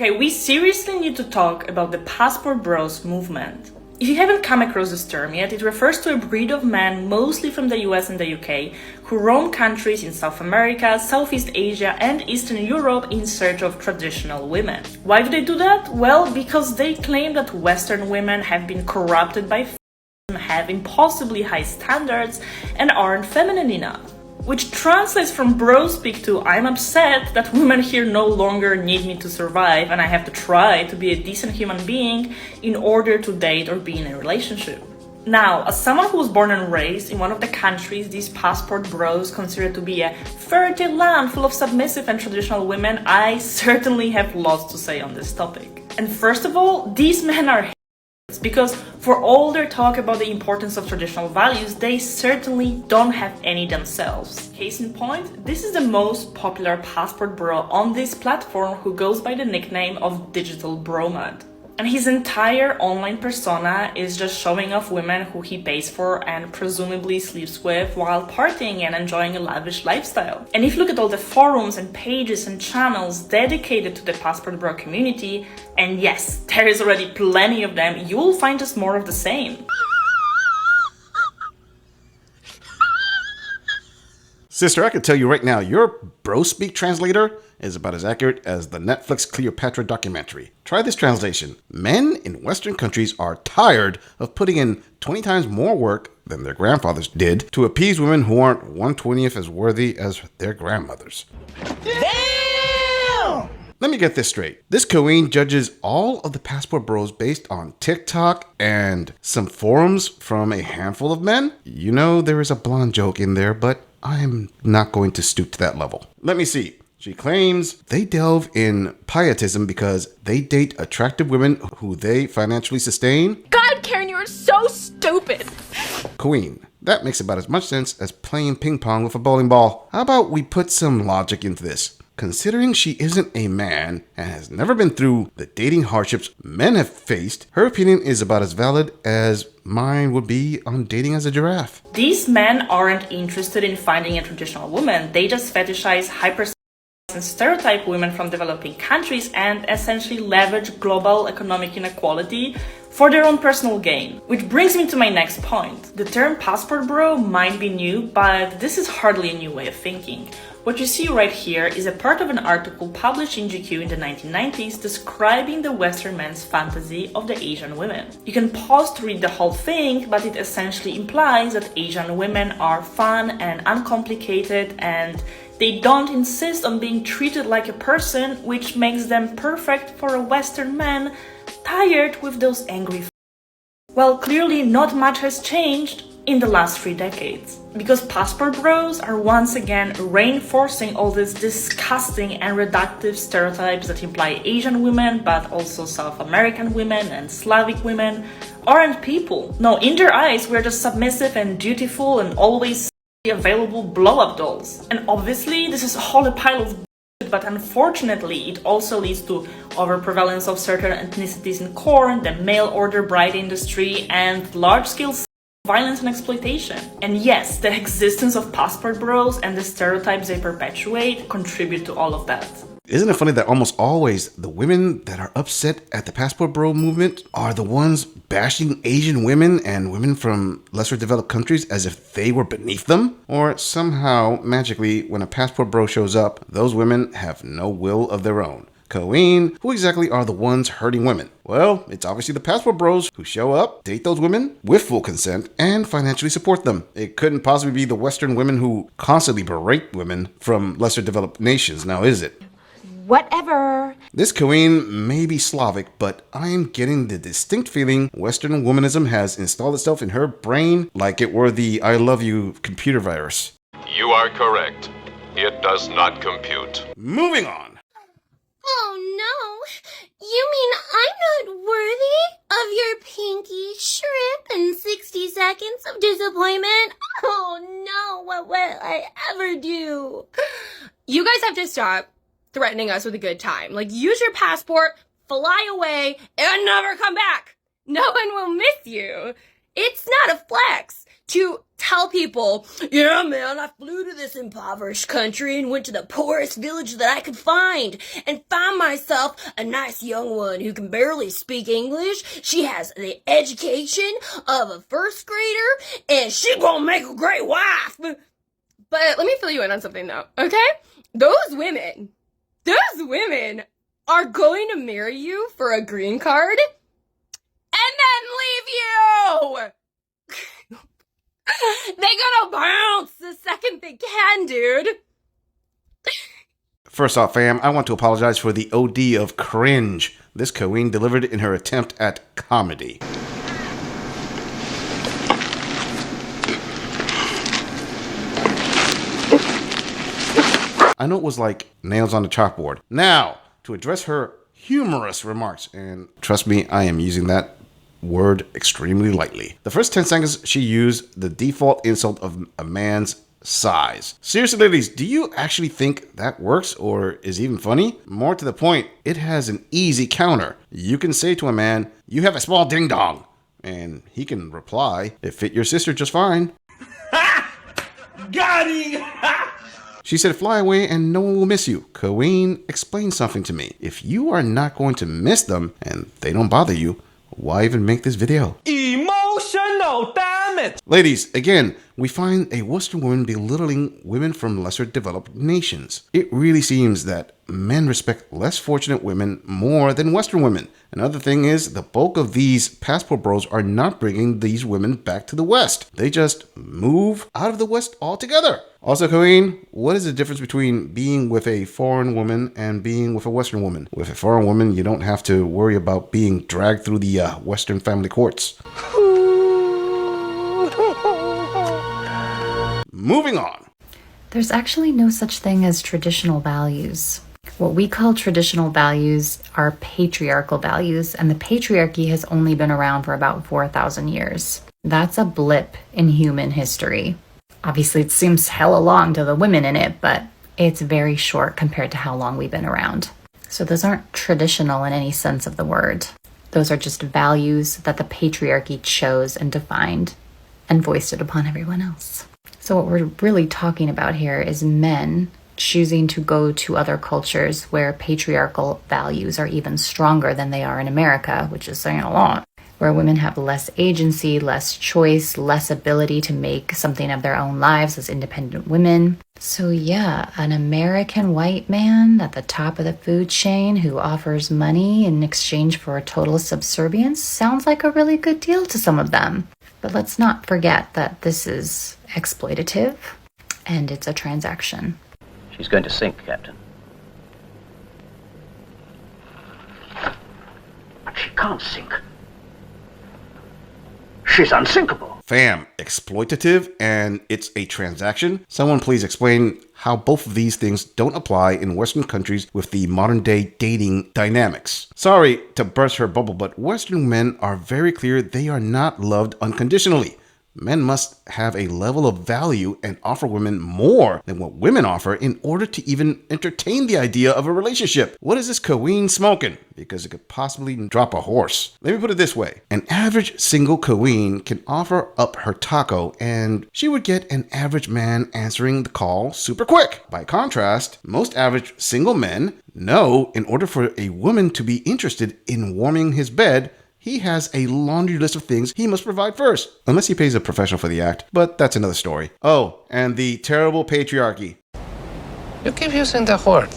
Okay, we seriously need to talk about the passport bros movement. If you haven't come across this term yet, it refers to a breed of men, mostly from the US and the UK, who roam countries in South America, Southeast Asia and Eastern Europe in search of traditional women. Why do they do that? Well, because they claim that Western women have been corrupted by have impossibly high standards and aren't feminine enough. Which translates from bro speak to I'm upset that women here no longer need me to survive and I have to try to be a decent human being in order to date or be in a relationship. Now, as someone who was born and raised in one of the countries these passport bros consider to be a fertile land full of submissive and traditional women, I certainly have lots to say on this topic. And first of all, these men are because for all their talk about the importance of traditional values, they certainly don't have any themselves. Case in point, this is the most popular passport bro on this platform who goes by the nickname of Digital Bromad. And his entire online persona is just showing off women who he pays for and presumably sleeps with while partying and enjoying a lavish lifestyle. And if you look at all the forums and pages and channels dedicated to the passport bro community, and yes, there is already plenty of them, you will find just more of the same. Sister, I can tell you right now, your bro speak translator is about as accurate as the Netflix Cleopatra documentary. Try this translation. Men in Western countries are tired of putting in 20 times more work than their grandfathers did to appease women who aren't 1/20th as worthy as their grandmothers. Damn! Let me get this straight. This queen judges all of the passport bros based on TikTok and some forums from a handful of men? You know there is a blonde joke in there, but I'm not going to stoop to that level. Let me see. She claims they delve in pietism because they date attractive women who they financially sustain. God, Karen, you are so stupid. Queen, that makes about as much sense as playing ping pong with a bowling ball. How about we put some logic into this? Considering she isn't a man and has never been through the dating hardships men have faced, her opinion is about as valid as mine would be on dating as a giraffe. These men aren't interested in finding a traditional woman, they just fetishize and stereotype women from developing countries and essentially leverage global economic inequality for their own personal gain. Which brings me to my next point. The term passport bro might be new, but this is hardly a new way of thinking. What you see right here is a part of an article published in GQ in the 1990s describing the Western man's fantasy of the Asian women. You can pause to read the whole thing, but it essentially implies that Asian women are fun and uncomplicated and they don't insist on being treated like a person, which makes them perfect for a Western man tired with those angry Well, clearly not much has changed in the last 3 decades. Because passport bros are once again reinforcing all these disgusting and reductive stereotypes that imply Asian women, but also South American women and Slavic women aren't people. No, in their eyes, we're just submissive and dutiful and always available blow-up dolls. And obviously, this is all a pile of bullshit, but unfortunately, it also leads to overprevalence of certain ethnicities in corn, the mail-order bride industry, and large-scale violence and exploitation. And yes, the existence of passport bros and the stereotypes they perpetuate contribute to all of that. Isn't it funny that almost always the women that are upset at the passport bro movement are the ones bashing Asian women and women from lesser developed countries as if they were beneath them? Or somehow, magically, when a passport bro shows up, those women have no will of their own. Queen, who exactly are the ones hurting women? Well, it's obviously the passport bros who show up, date those women with full consent, and financially support them. It couldn't possibly be the Western women who constantly berate women from lesser developed nations, now is it? Whatever. This queen may be Slavic, but I am getting the distinct feeling Western womanism has installed itself in her brain like it were the I love you computer virus. You are correct. It does not compute. Moving on. Oh no, you mean I'm not worthy of your pinky shrimp and 60 seconds of disappointment? Oh no, what will I ever do? You guys have to stop threatening us with a good time. Like, use your passport, fly away, and never come back. No one will miss you. It's not a flex to tell people, yeah, man, I flew to this impoverished country and went to the poorest village that I could find and found myself a nice young one who can barely speak English. She has the education of a first grader and she gonna make a great wife. But let me fill you in on something though, okay? Those women are going to marry you for a green card and then leave you. They gonna bounce the second they can, dude. First off, fam, I want to apologize for the OD of cringe this queen delivered in her attempt at comedy. I know it was like nails on the chalkboard. Now, to address her humorous remarks, and trust me, I am using that word extremely lightly. The first 10 seconds, she used the default insult of a man's size. Seriously, ladies, do you actually think that works or is even funny? More to the point, it has an easy counter. You can say to a man, "You have a small ding-dong," and he can reply, "It fit your sister just fine." Got him! She said, "Fly away and no one will miss you." Queen, explain something to me. If you are not going to miss them and they don't bother you, why even make this video? Emotional damage! Ladies, again, we find a Western woman belittling women from lesser developed nations. It really seems that men respect less fortunate women more than Western women. Another thing is, the bulk of these passport bros are not bringing these women back to the West. They just move out of the West altogether. Also, Queen, what is the difference between being with a foreign woman and being with a Western woman? With a foreign woman, you don't have to worry about being dragged through the Western family courts. Moving on. There's actually no such thing as traditional values. What we call traditional values are patriarchal values, and the patriarchy has only been around for about 4,000 years. That's a blip in human history. Obviously, it seems hella long to the women in it, but it's very short compared to how long we've been around. So those aren't traditional in any sense of the word. Those are just values that the patriarchy chose and defined and voiced it upon everyone else. So what we're really talking about here is men choosing to go to other cultures where patriarchal values are even stronger than they are in America, which is saying a lot, where women have less agency, less choice, less ability to make something of their own lives as independent women. So yeah, an American white man at the top of the food chain who offers money in exchange for a total subservience sounds like a really good deal to some of them. But let's not forget that this is exploitative and it's a transaction. She's going to sink, Captain. But she can't sink. She's unsinkable. Fam, exploitative and it's a transaction? Someone please explain how both of these things don't apply in Western countries with the modern day dating dynamics. Sorry to burst her bubble, but Western men are very clear they are not loved unconditionally. Men must have a level of value and offer women more than what women offer in order to even entertain the idea of a relationship. What is this queen smoking? Because it could possibly drop a horse. Let me put it this way. An average single queen can offer up her taco and she would get an average man answering the call super quick. By contrast, most average single men know in order for a woman to be interested in warming his bed, he has a laundry list of things he must provide first. Unless he pays a professional for the act, but that's another story. Oh, and the terrible patriarchy. You keep using that word.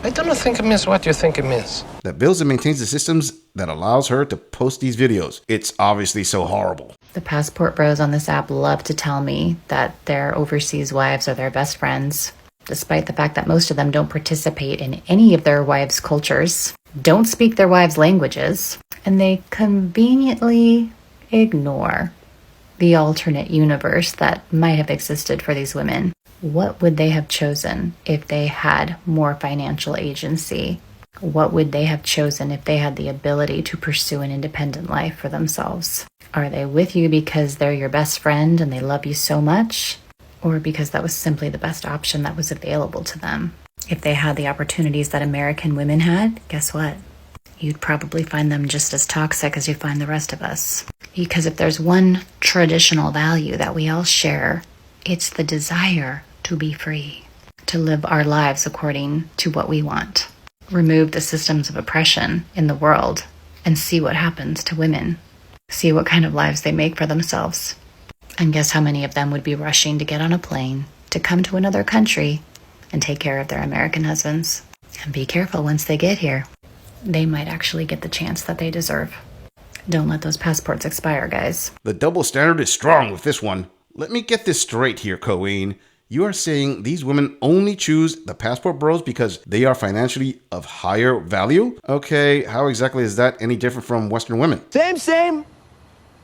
I don't think it means what you think it means. That builds and maintains the systems that allows her to post these videos. It's obviously so horrible. The passport bros on this app love to tell me that their overseas wives are their best friends, despite the fact that most of them don't participate in any of their wives' cultures, don't speak their wives' languages, and they conveniently ignore the alternate universe that might have existed for these women. What would they have chosen if they had more financial agency? What would they have chosen if they had the ability to pursue an independent life for themselves? Are they with you because they're your best friend and they love you so much? Or because that was simply the best option that was available to them? If they had the opportunities that American women had, guess what? You'd probably find them just as toxic as you find the rest of us. Because if there's one traditional value that we all share, it's the desire to be free, to live our lives according to what we want. Remove the systems of oppression in the world and see what happens to women. See what kind of lives they make for themselves. And guess how many of them would be rushing to get on a plane to come to another country and take care of their American husbands. And be careful once they get here. They might actually get the chance that they deserve. Don't let those passports expire, guys. The double standard is strong with this one. Let me get this straight here, Colleen. You are saying these women only choose the passport bros because they are financially of higher value? Okay, how exactly is that any different from Western women? Same,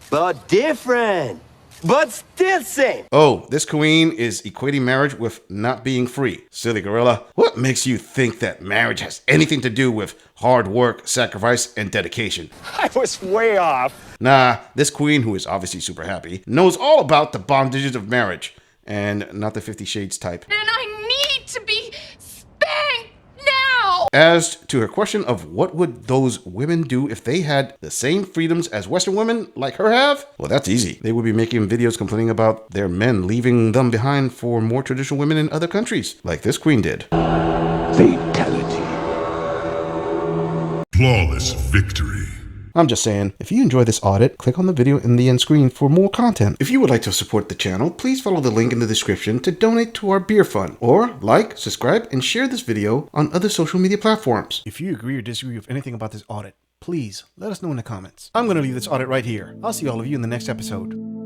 but different. But still same. Oh, this queen is equating marriage with not being free. Silly gorilla. What makes you think that marriage has anything to do with hard work, sacrifice, and dedication? I was way off. Nah, this queen, who is obviously super happy, knows all about the bondages of marriage. And not the 50 Shades type. And I need to be spanked now! As to her question of what would those women do if they had the same freedoms as Western women like her have? Well, that's easy. They would be making videos complaining about their men leaving them behind for more traditional women in other countries, like this queen did. Fatality. Flawless victory. I'm just saying, if you enjoy this audit, click on the video in the end screen for more content. If you would like to support the channel, please follow the link in the description to donate to our beer fund, or like, subscribe, and share this video on other social media platforms. If you agree or disagree with anything about this audit, please let us know in the comments. I'm going to leave this audit right here. I'll see all of you in the next episode.